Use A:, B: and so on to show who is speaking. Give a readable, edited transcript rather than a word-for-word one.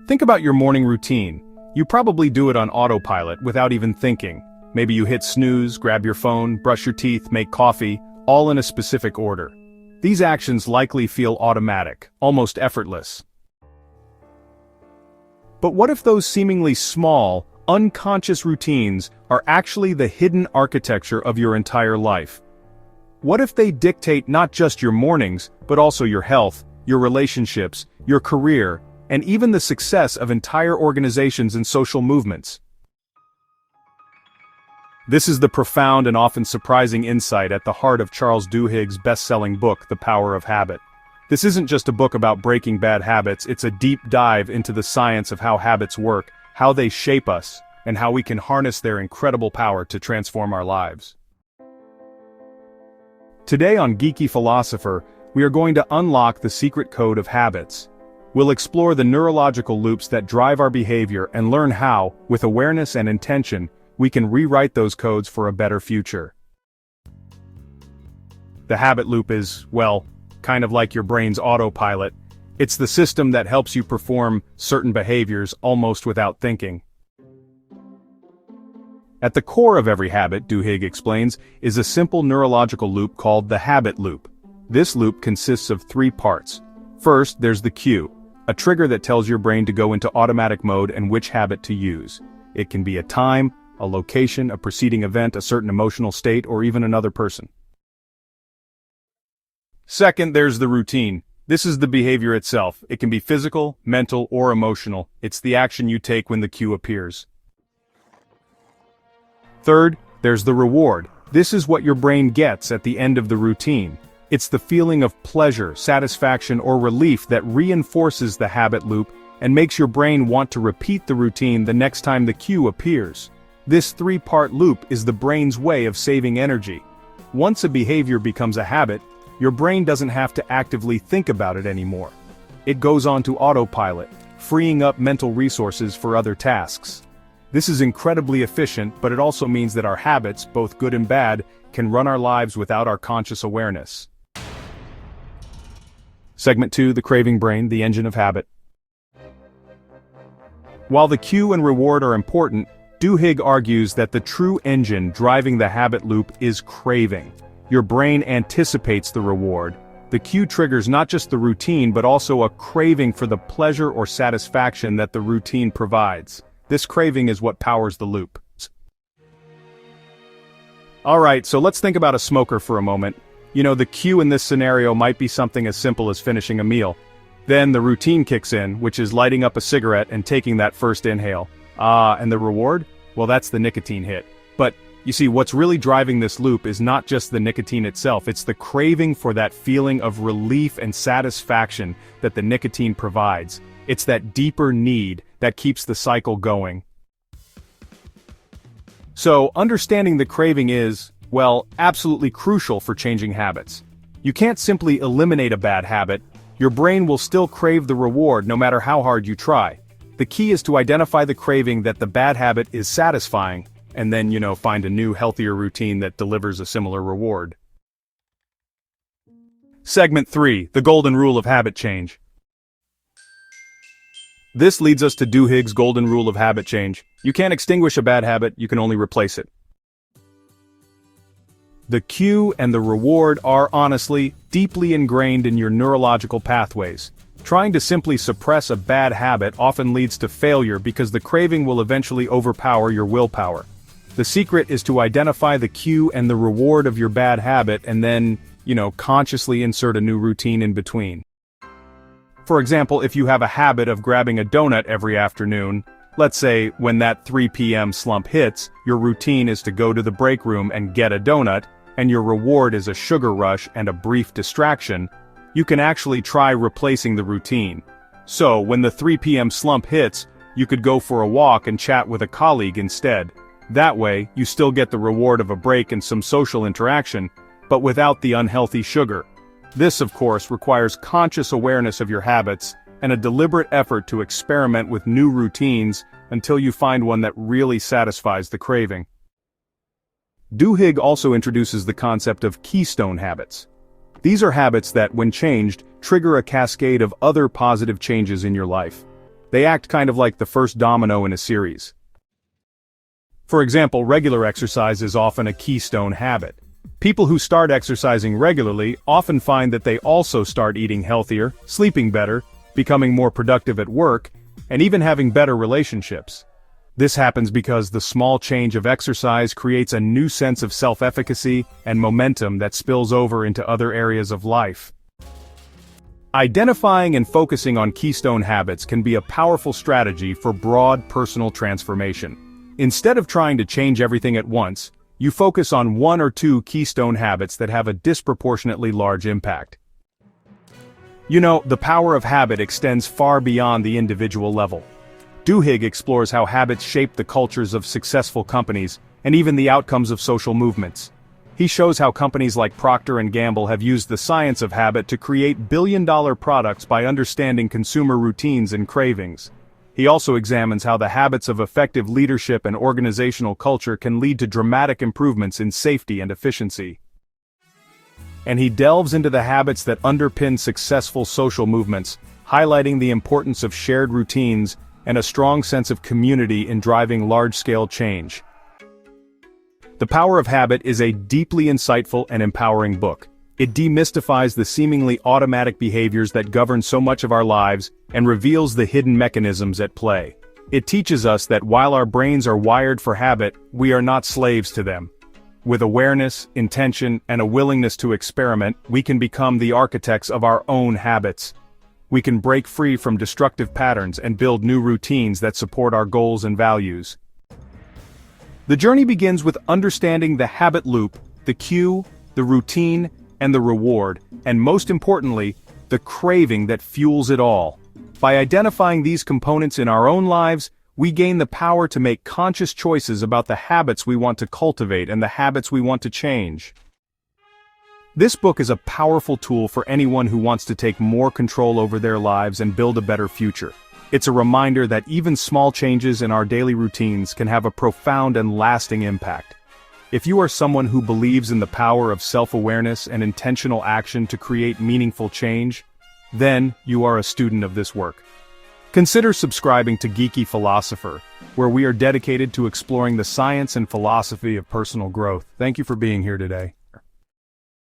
A: Think about your morning routine. You probably do it on autopilot without even thinking. Maybe you hit snooze, grab your phone, brush your teeth, make coffee, all in a specific order. These actions likely feel automatic, almost effortless. But what if those seemingly small, unconscious routines are actually the hidden architecture of your entire life? What if they dictate not just your mornings, but also your health, your relationships, your career, and even the success of entire organizations and social movements? This is the profound and often surprising insight at the heart of Charles Duhigg's best-selling book, The Power of Habit. This isn't just a book about breaking bad habits, it's a deep dive into the science of how habits work, how they shape us, and how we can harness their incredible power to transform our lives. Today on Geeky Philosopher, we are going to unlock the secret code of habits. We'll explore the neurological loops that drive our behavior and learn how, with awareness and intention, we can rewrite those codes for a better future. The habit loop is, well, kind of like your brain's autopilot. It's the system that helps you perform certain behaviors almost without thinking. At the core of every habit, Duhigg explains, is a simple neurological loop called the habit loop. This loop consists of three parts. First, there's the cue, a trigger that tells your brain to go into automatic mode and which habit to use. It can be a time, a location, a preceding event, a certain emotional state, or even another person. Second, there's the routine. This is the behavior itself. It can be physical, mental, or emotional. It's the action you take when the cue appears. Third, there's the reward. This is what your brain gets at the end of the routine. It's the feeling of pleasure, satisfaction, or relief that reinforces the habit loop and makes your brain want to repeat the routine the next time the cue appears. This three-part loop is the brain's way of saving energy. Once a behavior becomes a habit, your brain doesn't have to actively think about it anymore. It goes on to autopilot, freeing up mental resources for other tasks. This is incredibly efficient, but it also means that our habits, both good and bad, can run our lives without our conscious awareness. Segment 2, the craving brain, the engine of habit. While the cue and reward are important, Duhigg argues that the true engine driving the habit loop is craving. Your brain anticipates the reward. The cue triggers not just the routine but also a craving for the pleasure or satisfaction that the routine provides. This craving is what powers the loop. Alright, so let's think about a smoker for a moment. You know, the cue in this scenario might be something as simple as finishing a meal. Then the routine kicks in, which is lighting up a cigarette and taking that first inhale. And the reward? Well, that's the nicotine hit. But, you see, what's really driving this loop is not just the nicotine itself, it's the craving for that feeling of relief and satisfaction that the nicotine provides. It's that deeper need that keeps the cycle going. So, understanding the craving is, well, absolutely crucial for changing habits. You can't simply eliminate a bad habit. Your brain will still crave the reward no matter how hard you try. The key is to identify the craving that the bad habit is satisfying, and then, find a new, healthier routine that delivers a similar reward. Segment 3, the golden rule of habit change. This leads us to Duhigg's golden rule of habit change. You can't extinguish a bad habit, you can only replace it. The cue and the reward are, honestly, deeply ingrained in your neurological pathways. Trying to simply suppress a bad habit often leads to failure because the craving will eventually overpower your willpower. The secret is to identify the cue and the reward of your bad habit and then, consciously insert a new routine in between. For example, if you have a habit of grabbing a donut every afternoon, let's say when that 3 p.m. slump hits, your routine is to go to the break room and get a donut, and your reward is a sugar rush and a brief distraction, you can actually try replacing the routine. So, when the 3 p.m. slump hits, you could go for a walk and chat with a colleague instead. That way, you still get the reward of a break and some social interaction, but without the unhealthy sugar. This, of course, requires conscious awareness of your habits and a deliberate effort to experiment with new routines until you find one that really satisfies the craving. Duhigg also introduces the concept of Keystone Habits. These are habits that, when changed, trigger a cascade of other positive changes in your life. They act kind of like the first domino in a series. For example, regular exercise is often a keystone habit. People who start exercising regularly often find that they also start eating healthier, sleeping better, becoming more productive at work, and even having better relationships. This happens because the small change of exercise creates a new sense of self-efficacy and momentum that spills over into other areas of life. Identifying and focusing on keystone habits can be a powerful strategy for broad personal transformation. Instead of trying to change everything at once, you focus on one or two keystone habits that have a disproportionately large impact. You know, the power of habit extends far beyond the individual level. Duhigg explores how habits shape the cultures of successful companies and even the outcomes of social movements. He shows how companies like Procter & Gamble have used the science of habit to create billion-dollar products by understanding consumer routines and cravings. He also examines how the habits of effective leadership and organizational culture can lead to dramatic improvements in safety and efficiency. And he delves into the habits that underpin successful social movements, highlighting the importance of shared routines and a strong sense of community in driving large-scale change. The Power of Habit is a deeply insightful and empowering book. It demystifies the seemingly automatic behaviors that govern so much of our lives and reveals the hidden mechanisms at play. It teaches us that while our brains are wired for habit, we are not slaves to them. With awareness, intention, and a willingness to experiment, we can become the architects of our own habits. We can break free from destructive patterns and build new routines that support our goals and values. The journey begins with understanding the habit loop, the cue, the routine, and the reward, and most importantly, the craving that fuels it all. By identifying these components in our own lives, we gain the power to make conscious choices about the habits we want to cultivate and the habits we want to change. This book is a powerful tool for anyone who wants to take more control over their lives and build a better future. It's a reminder that even small changes in our daily routines can have a profound and lasting impact. If you are someone who believes in the power of self-awareness and intentional action to create meaningful change, then you are a student of this work. Consider subscribing to Geeky Philosopher, where we are dedicated to exploring the science and philosophy of personal growth. Thank you for being here today.